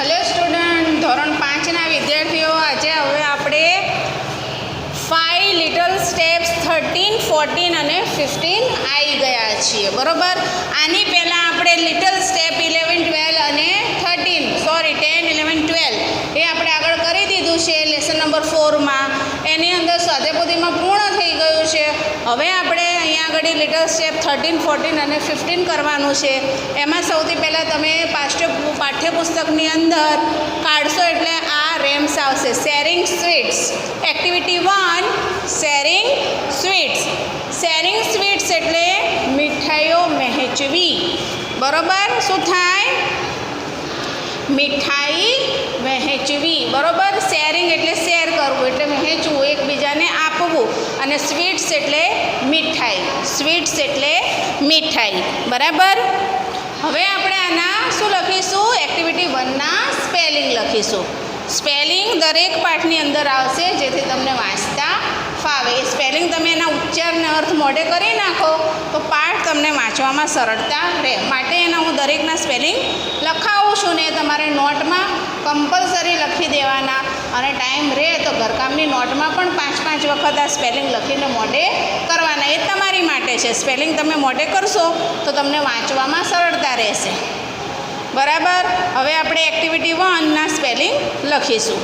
Hello student, ધોરણ 5ના વિદ્યાર્થીઓ, આજે હવે આપણે 5 લિટલ સ્ટેપ્સ 13, 14 અને 15 આવી ગયા છીએ, બરાબર. આની પહેલાં આપણે લિટલ સ્ટેપ 11, 12 અને 10, 11, 12 એ આપણે આગળ કરી દીધું છે લેસન નંબર 4માં. એની અંદર સ્વાધ્યાયપોથીમાં પૂર્ણ થઈ ગયું છે. હવે આપણે અહીંયા આગળ લિટલ સ્ટેપ 13, 14 અને 15 કરવાનું છે. એમાં સૌથી પહેલાં તમે પાઠ્યપુસ્તકની અંદર કાઢશો એટલે આ રેમ્સ આવશે. Sharing sweets, activity 1, sharing sweets. Sharing sweets એટલે મીઠાઈઓ વહેંચવી, બરાબર. શું થાય? મીઠાઈ વહેંચવી, બરાબર. શેરિંગ એટલે શેર કરવું, એટલે વહેંચવું, એકબીજાને આપવું. અને સ્વીટ્સ એટલે મીઠાઈ, સ્વીટ્સ એટલે મીઠાઈ, બરાબર. હવે આપણે આના શું લખીશું? એક્ટિવિટી 1ના સ્પેલિંગ લખીશું. સ્પેલિંગ દરેક પાઠની અંદર આવશે, જેથી તમને વાંચતા ફાવે. એ સ્પેલિંગ તમે એના ઉચ્ચારને અર્થ મોઢે કરી નાખો તો પાઠ તમને વાંચવામાં સરળતા રહે. માટે એના હું દરેકના સ્પેલિંગ લખાવું છું ને તમારે નોટમાં કમ્પલસરી લખી દેવાના. અને ટાઈમ રહે તો ઘરકામની નોટમાં પણ 5-5 વખત આ સ્પેલિંગ લખીને મોઢે કરવાના. એ તમારી માટે છે. સ્પેલિંગ તમે મોઢે કરશો તો તમને વાંચવામાં સરળતા રહેશે, બરાબર. હવે આપણે એક્ટિવિટી 1ના સ્પેલિંગ લખીશું.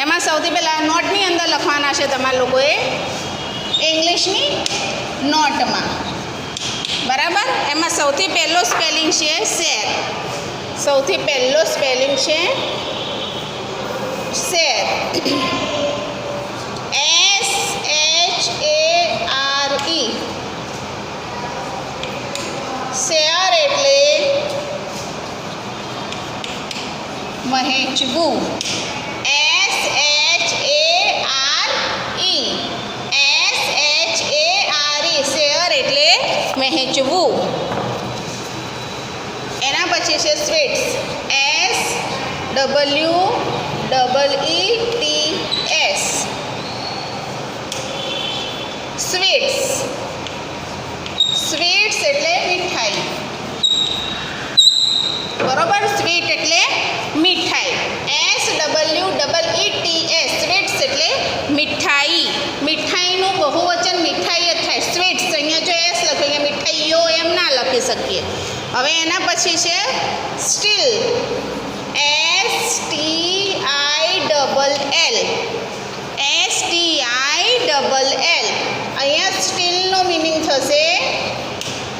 એમાં સૌથી પહેલાં નોટની અંદર લખવાના છે તમારા લોકોએ, ઇંગ્લિશની નોટમાં, બરાબર. એમાં સૌથી પહેલો સ્પેલિંગ છે શેર. સૌથી પહેલો સ્પેલિંગ છે શેર. SHARE. શેર એટલે વહેંચવું. શેર એટલે વહેંચવું. એના પછી છે સ્વીટ્સ. SWEETS. સ્વીટ્સ. સ્વીટ્સ એટલે મીઠાઈ, બરોબર. સ્વીટ એટલે મીઠાઈ. SWEETS. સ્વીટ્સ એટલે મીઠાઈ. મીઠાઈનું બહુવચન મીઠાઈ જ થાય. સ્વીટ્સ. અહીંયા જો એસ લખીએ, મીઠાઈઓ એમ ના લખી શકીએ. હવે એના પછી છે સ્ટીલ. STILL. અહીંયા સ્ટીલનો મિનિંગ થશે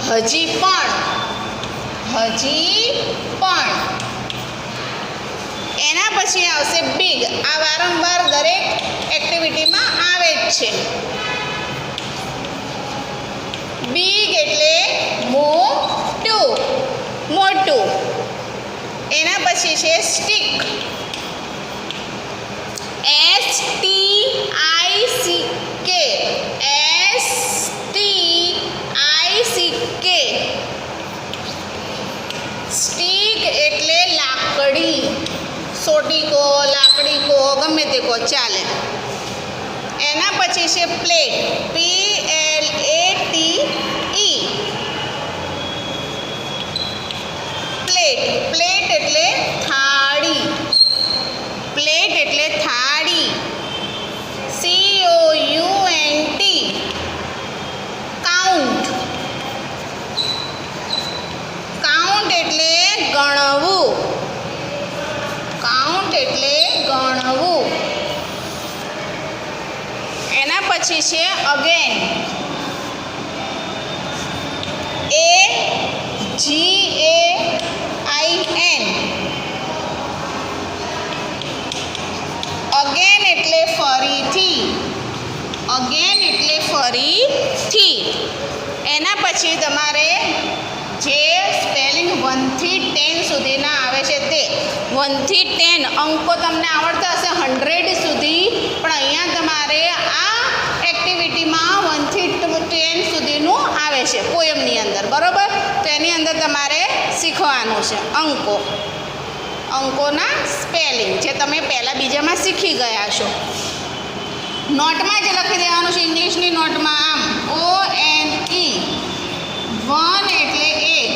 હજી પણ. હજી પણ. એના પછી આવશે બિગ. આ વારંવાર દરેક એક્ટિવિટીમાં આવે જ છે. બિગ એટલે મોટું, મોટું. એના પછી છે સ્ટીક. STICK. સ્ટીક એટલે લાકડી. સોટી કહો, લાકડી કહો, ગમે તે કહો ચાલે. એના પછી છે પ્લેટ. PLATE. પ્લેટ. પ્લેટ એટલે થાળી. પ્લેટ એટલે થાળી. COUNT. કાઉન્ટ. કાઉન્ટ એટલે ગણવું. કાઉન્ટ એટલે ગણવું. એના પછી છે અગેન. AGAIN. અગેન એટલે ફરીથી. અગેન એટલે ફરીથી. એના પછી તમારે જે સ્પેલિંગ 1 થી 10 સુધીના આવે છે તે 1 થી 10 અંકો તમને આવડતા હશે 100 સુધી, પણ અહીંયા તમારે આ એક્ટિવિટીમાં 1 થી 10 સુધીનું આવે છે પોયમની અંદર, બરાબર. તો એની અંદર તમારે શીખવાનું છે અંકો. અંકોના સ્પેલિંગ જે તમે પહેલાં બીજામાં શીખી ગયા છો. નોટમાં જ લખી દેવાનું છે, ઇંગ્લિશની નોટમાં. આમ ONE. 1 એટલે 1.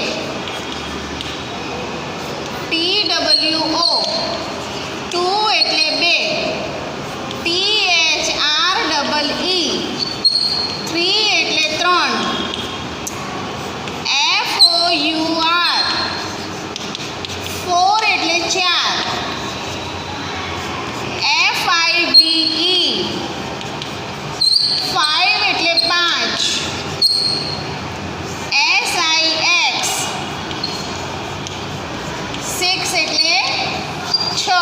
T TWO 2 એટલે 2, THREE 3 એટલે 3, FOUR 4 એટલે 4, FIVE 5 એટલે 5, SIX 6 એટલે 6,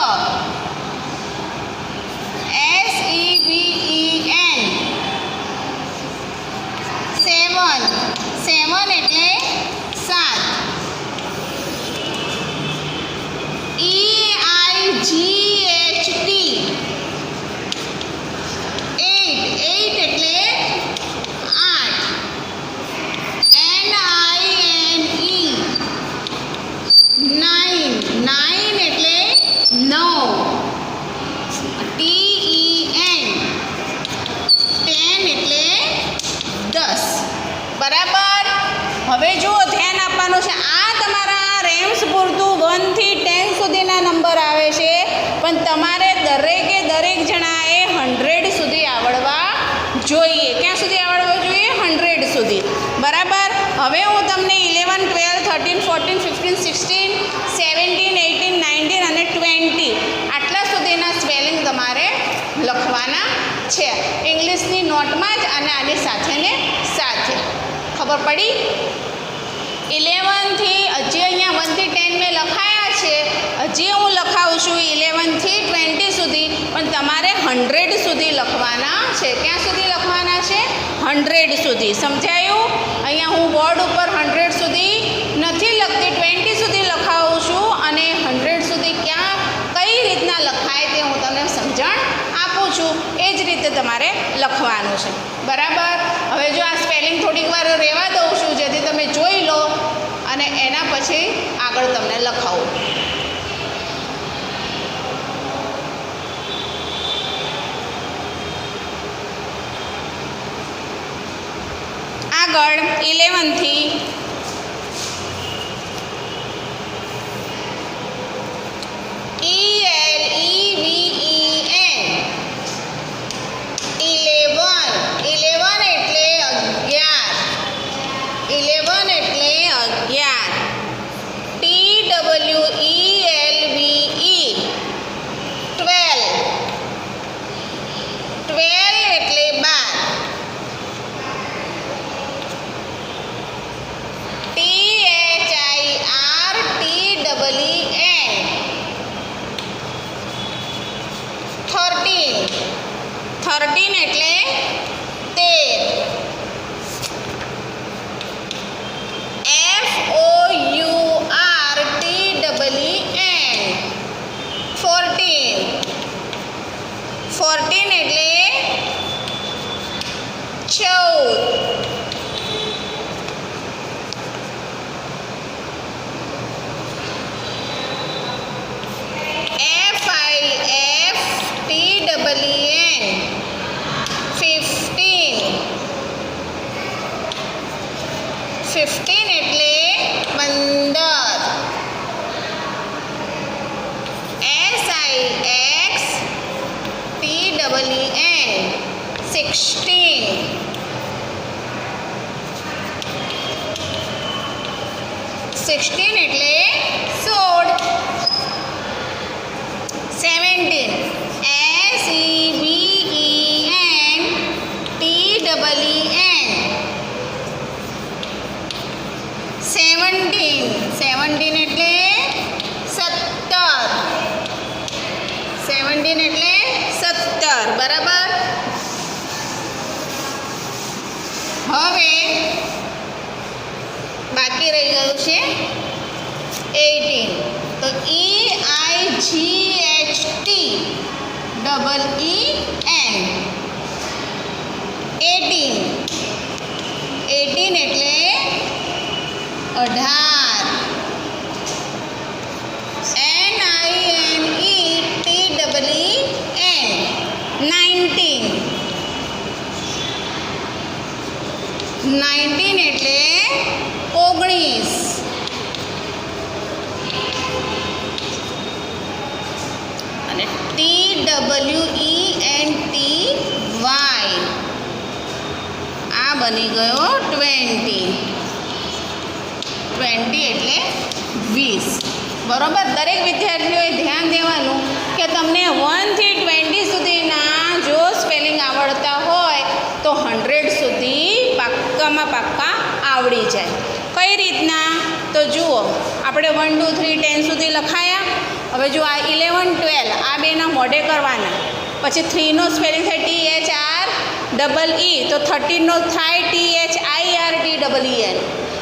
SEVEN 7 એટલે 7, EIGHT 8 એટલે 8, NINE 9 એટલે 9, TEN 10 એટલે 10. બરાબર. હવે જુઓ, ધ્યાન આપવાનું છે. આ તમારા રેમ્સ પૂરતું 1 થી 10 સુધીના નંબર આવે છે, પણ તમારે દરેકે દરેક જણાએ 100 સુધી આવડવા જોઈએ. ક્યાં સુધી આવડવા જોઈએ? 100 સુધી. બરાબર. હવે હું તમને 11, 12, 13, 14, 15, 16, 17, 18, 19 અને 20 આટલા સુધીના સ્પેલિંગ તમારે લખવાના છે, ઇંગ્લિશની નોટમાં જ અને આની સાથે ને સાથે. ખબર પડી? 11 થી હજી અહીંયા 1 થી 10 મેં લખાયા છે, હજી હું લખાવું છું 11 થી 20 સુધી, પણ તમારે 100 સુધી લખવાના છે. ક્યાં સુધી લખવાના છે? 100 સુધી. સમજાયું? અહીંયા હું બોર્ડ ઉપર 100 સુધી નથી લખતી, 20 સુધી લખાવું છું, અને 100 સુધી કઈ રીતના લખાય તે હું તમને સમજણ આપું છું. એ જ રીતે તમારે લખવાનું છે. બરાબર. હવે જો આ સ્પેલિંગ થોડીક વાર રહેવા દઉં છું, જેથી તમે જોઈ લો અને એના પછી આગળ તમને લખાવું. આગળ 11 થી બાકી રહી ગયું છે 18. તો EIGHT EEN 18 એટલે 18. NINETEEN 19 એટલે 19. આ બની ગયો 20 એટલે 20. બરોબર. દરેક વિદ્યાર્થીઓએ ધ્યાન દેવાનું કે તમને 1 થી 20 સુધીના જો સ્પેલિંગ આવડતા હોય તો 100 સુધી પાક્કામાં પાક્કા આવડી જાય. કઈ રીતના? તો જુઓ, આપણે 1 2 3 10 સુધી લખાયા. હવે જો આ 11 12 આ બેના મોઢે કરવાના. પછી 3નો સ્પેલિંગ થાય THREE, તો 13નો થાય THIRTEEN.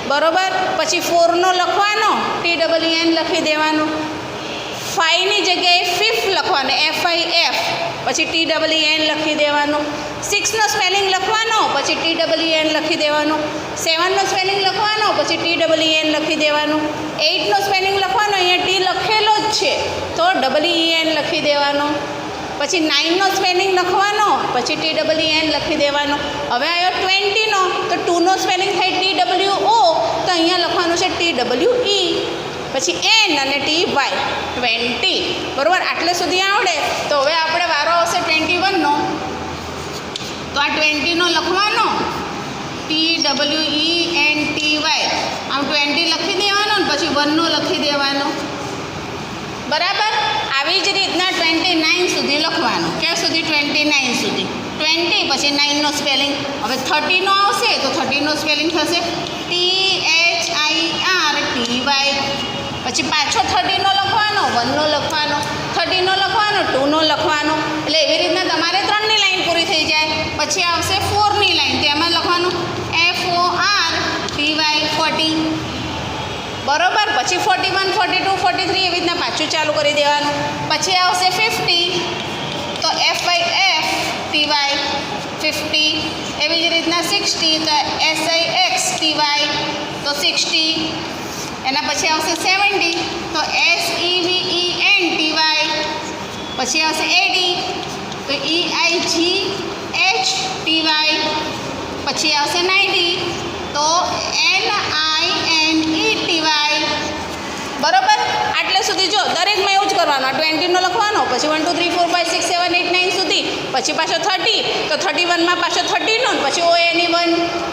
બરોબર. પછી 4નો લખવાનો, TEEN લખી દેવાનો. 5ની જગ્યાએ ફિફ્થ લખવાનો, FIF, પછી TEEN લખી દેવાનો. 6નો સ્પેલિંગ લખવાનો, પછી TEEN લખી દેવાનો. 7નો સ્પેલિંગ લખવાનો, પછી TEEN લખી દેવાનો. 8નો સ્પેલિંગ લખવાનો, અહીંયા ટી લખેલો જ છે તો EEN લખી દેવાનો. પછી 9નો સ્પેલિંગ લખવાનો, પછી TEEN લખી દેવાનો. હવે આવ્યો 20નો, તો 2નો સ્પેલિંગ થાય TWO, તો અહીંયા લખવાનું છે TWE. પછી N અને TY 20. બરાબર. આટલે સુધી આવડે. તો હવે આપણે વારો આવશે 21નો. તો આ 20નો લખવાનો TWENTY, આમ 20 લખી દેવાનો ને પછી 1નો લખી દેવાનો. બરાબર. આવી જ રીતના 29 સુધી લખવાનું. ક્યાં સુધી? 29 સુધી. 20 પછી 9નો સ્પેલિંગ. હવે 30નો આવશે તો 30નો સ્પેલિંગ થશે THIRTY. પછી પાછો 30નો લખવાનો, 1નો લખવાનો, 30નો લખવાનો, 2નો લખવાનો. એટલે એવી રીતના તમારે 3ની લાઈન પૂરી થઈ જાય. પછી આવશે 4ની લાઈન, તેમાં લખવાનું FORTY 40. બરોબર. પછી 41 42 43 એવી રીતના પાછું ચાલુ કરી દેવાનું. પછી આવશે 50, તો FIFTY 50. એવી જ રીતના 60, તો SIXTY, તો 60. એના પછી આવશે 70, તો SEVENTY. પછી આવશે 80, તો EIGHTY. પછી આવશે 90, તો NINETY. બરોબર. આટલે સુધી જો દરેકમાં એવું જ કરવાનું. આ 20નો લખવાનો, પછી 1 2 3 4 5 6 7 8 9 સુધી, પછી પાછો 30, તો 31માં પાછો 30નો, પછી ONE1.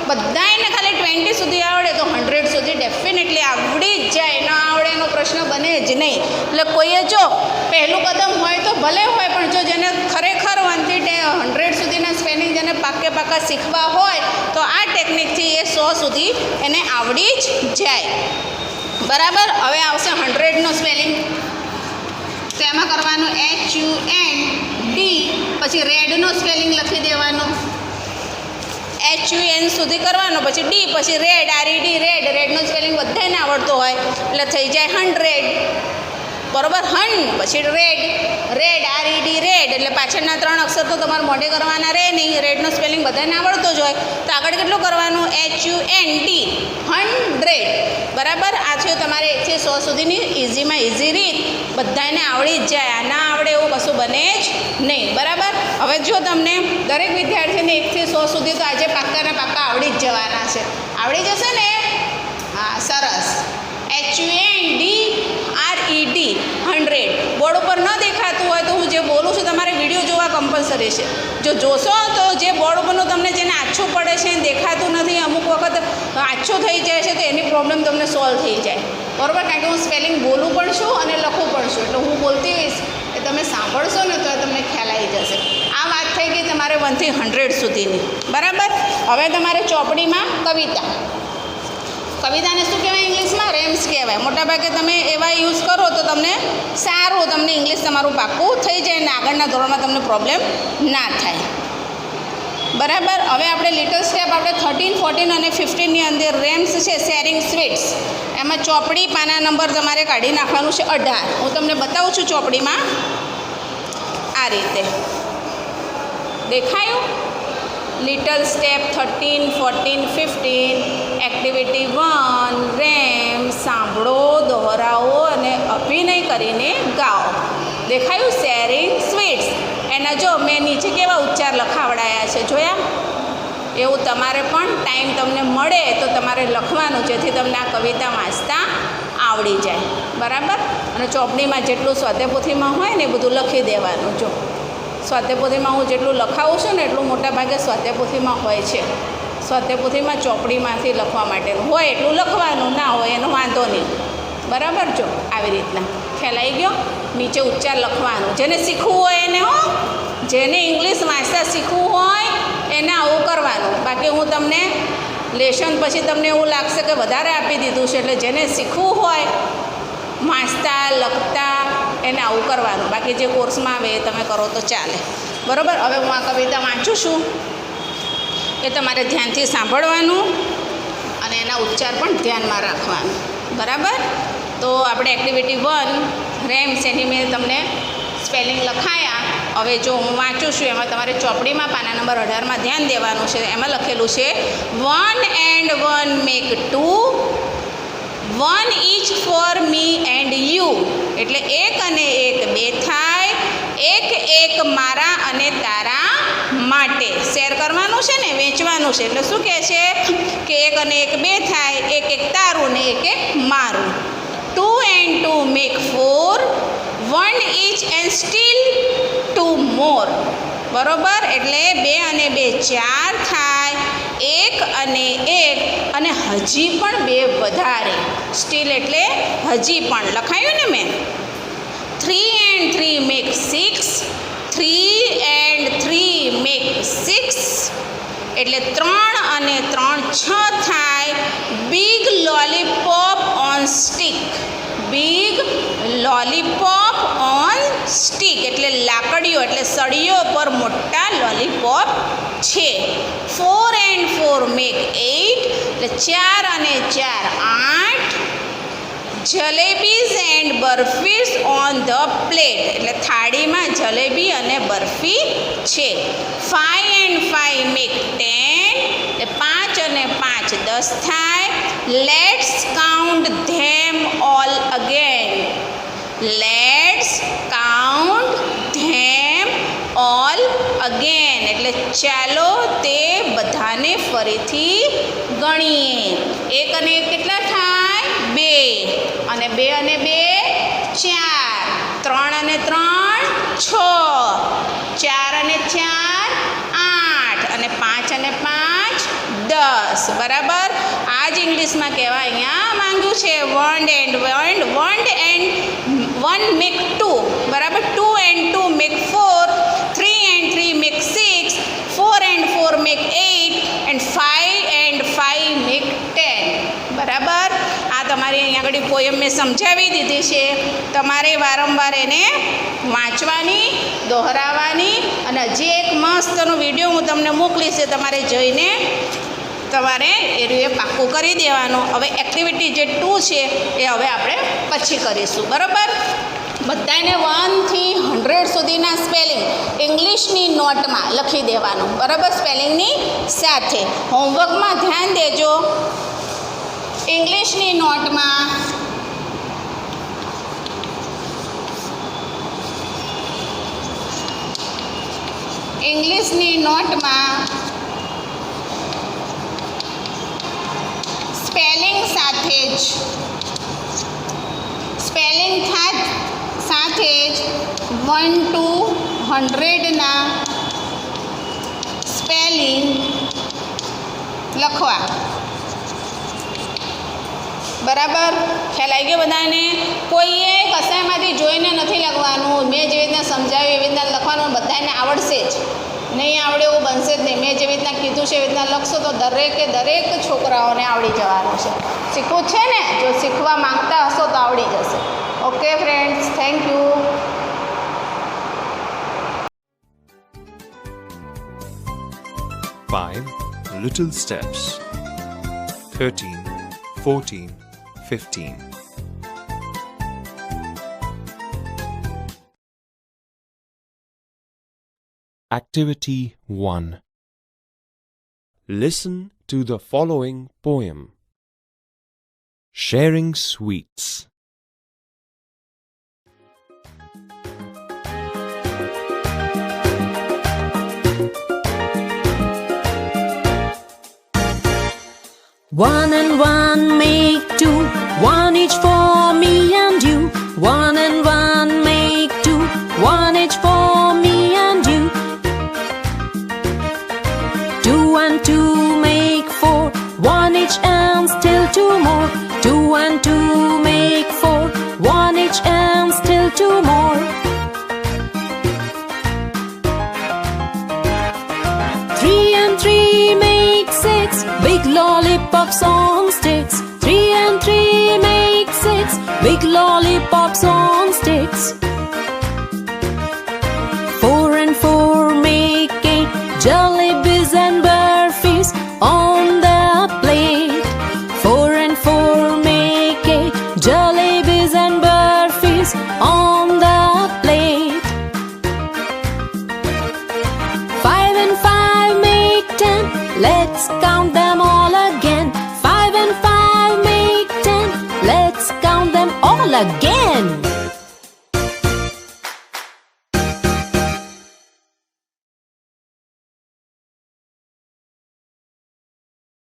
બધાને ખાલી 20 સુધી આવડે તો 100 સુધી ડેફિનેટલી આવડી જ જાય. ન આવડે એનો પ્રશ્ન બને જ નહીં. એટલે કોઈએ જો પહેલું કદમ હોય તો ભલે હોય, પણ જો જેને ખરેખર 1 થી 100 સુધીના સ્પેલિંગ જેને પાક્કા શીખવા હોય તો આ ટેકનિકથી એ 100 સુધી એને આવડી જ જાય. બરાબર. હવે આવશે 100નો સ્પેલિંગ. તો એમાં કરવાનું HUND, પછી રેડનો સ્પેલિંગ લખી દેવાનો. HUN સુધી કરવાનો, પછી D, પછી રેડ, RED, રેડનો સ્પેલિંગ બધાને આવડતો હોય એટલે થઈ જાય 100. બરોબર. પછી રેડ, RED, એટલે પાછળના 3 અક્ષર તો તમારે મોઢે કરવાના રહે નહીં. રેડનો સ્પેલિંગ બધાને આવડતો જ હોય તો આગળ કેટલું કરવાનું? HUND 100. બરાબર. આ છે તમારે 1 થી 100 સુધીની ઇઝીમાં ઇઝી રીત. બધાને આવડી જ જાય. આ ના આવડે એવું કશું બને જ નહીં. બરાબર. હવે જો તમને દરેક વિદ્યાર્થીને 1 થી 100 સુધી તો આજે પાક્કાના પાક્કા આવડી જ જવાના છે. આવડી જશે ને? હા, સરસ. HUND RED 100. બોર્ડ ઉપર ન દેખાતું હોય તો હું જે બોલું છું તમારે વિડીયો જોવા કમ્પલસરી છે. જો જોશો તો જે બોર્ડ ઉપરનું તમને જેને આછું પડે છે, દેખાતું નથી, અમુક વખત આછું થઈ જાય છે, તો એની પ્રોબ્લેમ તમને સોલ્વ થઈ જાય. બરાબર. કારણ કે હું સ્પેલિંગ બોલું પણ છું અને લખું પણ છું. એટલે હું બોલતી હોઈશ એ તમે સાંભળશો ને તો તમને ખ્યાલ આવી જશે. આ વાત થઈ ગઈ તમારે 1 થી 100 સુધીની. બરાબર. હવે તમારે ચોપડીમાં કવિતાને શું કહેવાય ઇંગ્લિશમાં? રેમ્સ કહેવાય. મોટાભાગે તમે એવા યુઝ કરો તો તમને સારું, તમને ઇંગ્લિશ તમારું પાક્કું થઈ જાય અને આગળના ધોરણમાં તમને પ્રોબ્લેમ ના થાય. બરાબર. હવે આપણે લિટલ સ્ટેપ આપણે 13 14 અને 15ની અંદર રેમ્સ છે, શેરિંગ સ્વીટ્સ. એમાં ચોપડી પાના નંબર તમારે કાઢી નાખવાનું છે 18. હું તમને બતાવું છું ચોપડીમાં. આ રીતે દેખાયું? Little step 13 14 15 activity 1 RAM. સાંભળો, દોહરાવો અને અભિનય કરીને ગાઓ. દેખાયું? Sharing sweets. એના જો મેં નીચે કેવા ઉચ્ચાર લખાવડાયા છે, જોયા? એવું તમારે પણ ટાઈમ તમને મળે તો તમારે લખવાનું, જેથી તમને આ કવિતા વાંચતા આવડી જાય. બરાબર. અને ચોપડીમાં જેટલું સ્વાધ્યાયપોથીમાં હોય ને એ બધું લખી દેવાનું. જો સ્વાધ્યાયપોથીમાં હું જેટલું લખાવું છું ને એટલું મોટા ભાગે સ્વાધ્યાયપોથીમાં હોય છે. સ્વાધ્યાયપોથીમાં ચોપડીમાંથી લખવા માટેનું હોય એટલું લખવાનું, ના હોય એનો વાંધો નહીં. બરાબર. જો આવી રીતના ખ્યાલ આવી ગયો. નીચે ઉચ્ચાર લખવાનું. જેને શીખવું હોય એને જેને ઇંગ્લિશ વાંચતા શીખવું હોય એને આવું કરવાનું. બાકી હું તમને લેશન પછી તમને એવું લાગશે કે વધારે આપી દીધું છે, એટલે જેને શીખવું હોય વાંચતા લખતા એને આવું કરવાનું. બાકી જે કોર્સમાં આવે એ તમે કરો તો ચાલે. બરાબર. હવે હું આ કવિતા વાંચું છું એ તમારે ધ્યાનથી સાંભળવાનું અને એના ઉચ્ચાર પણ ધ્યાનમાં રાખવાનું. બરાબર. તો આપણે એક્ટિવિટી 1 રેમ્સ એની મેં તમને સ્પેલિંગ લખાયા. હવે જો હું વાંચું છું એમાં તમારે ચોપડીમાં પાના નંબર 18માં ધ્યાન દેવાનું છે. એમાં લખેલું છે 1 and 1 make 2, 1 each for me and you. એટલે એક અને એક બે થાય, એક એક મારા અને તારા માટે. શેર કરવાનું છે ને, વેચવાનું છે. એટલે શું કહે છે કે એક અને એક બે થાય, એક એક તારું ને એક એક મારું. 2 and 2 make 4, 1 each and still 2 more. બરોબર. એટલે બે અને બે 4 થાય, એક અને એક અને હજી પણ બે વધારે. સ્ટીલ એટલે હજી પણ લખાયું ને મેં. 3 and 3 make 6, 3 and 3 make 6. એટલે 3 અને 3 6 થાય. Big lollipop on stick. Big lollipop on stick એટલે લાકડીઓ એટલે સળીઓ પર મોટા લોલીપોપ છે. 4 and 4 make 8. એટલે 4 અને 4 8. Jalebis and barfis on the plate એટલે થાળીમાં જલેબી અને બરફી છે. 5 and 5 make 10. એટલે 5 અને 5 10 થાય. Let's count them all again. Let's count them all again એટલે ચાલો તે બધાને ફરીથી ગણીએ. એક અને એક કેટલા થાય? 2. અને 2 અને 2 4. 3 અને 3 6. 4 અને 4 8. અને 5 અને 5 10. બરાબર. આ જ ઇંગ્લિશમાં કહેવા અહીંયા માંગ્યું છે 1 and 1 make 2. બરાબર. 2 and 2 make 4, 3 and 3 make 6, 4 and 4 make 8 and 5 and 5 make 10. બરાબર. આ તમારી અહીંયા આગળ પોયમ મેં સમજાવી દીધી છે. તમારે વારંવાર એને વાંચવાની, દોહરાવવાની અને હજી એક મસ્તનો વિડીયો હું તમને મોકલીશ છે, તમારે જોઈને તમારે એ પાક્કું કરી દેવાનું. હવે એક્ટિવિટી જે 2 છે એ હવે આપણે પછી કરીશું. બરાબર. બધાને 1 થી 100 સુધીના સ્પેલિંગ ઇંગ્લિશની નોટમાં લખી દેવાનું. બરાબર. સ્પેલિંગની સાથે હોમવર્કમાં ધ્યાન દેજો. ઇંગ્લિશની નોટમાં સ્પેલિંગ સાથે જ 1 to 100ના સ્પેલિંગ લખવા. બરાબર. ખ્યાલ આવી ગયો બધાને? કોઈએ કશાયમાંથી જોઈને નથી લખવાનું. મેં જેવી રીતના સમજાવ્યું એવી રીતના લખવાનું. બધાને આવડશે જ. નહીં આવડે એવું બનશે જ નહીં. મેં જેવી રીતના કીધું છે એવી રીતના લખશો તો દરેક છોકરાઓને આવડી જવાનું છે. શીખવું છે ને? જો શીખવા માંગતા હશો તો આવડી જશે. Okay friends, thank you. Five little steps. 13, 14, 15. Activity 1. Listen to the following poem. Sharing Sweets. One and one make 2, 1 each for me and you. big lollipops on sticks. 4 and 4 make 8 jellibes and burfis on the plate. 4 and 4 make 8 jellibes and burfis on the plate. 5 and 5 make 10, let's count them all again. 5 and 5 make 10, let's count them all again.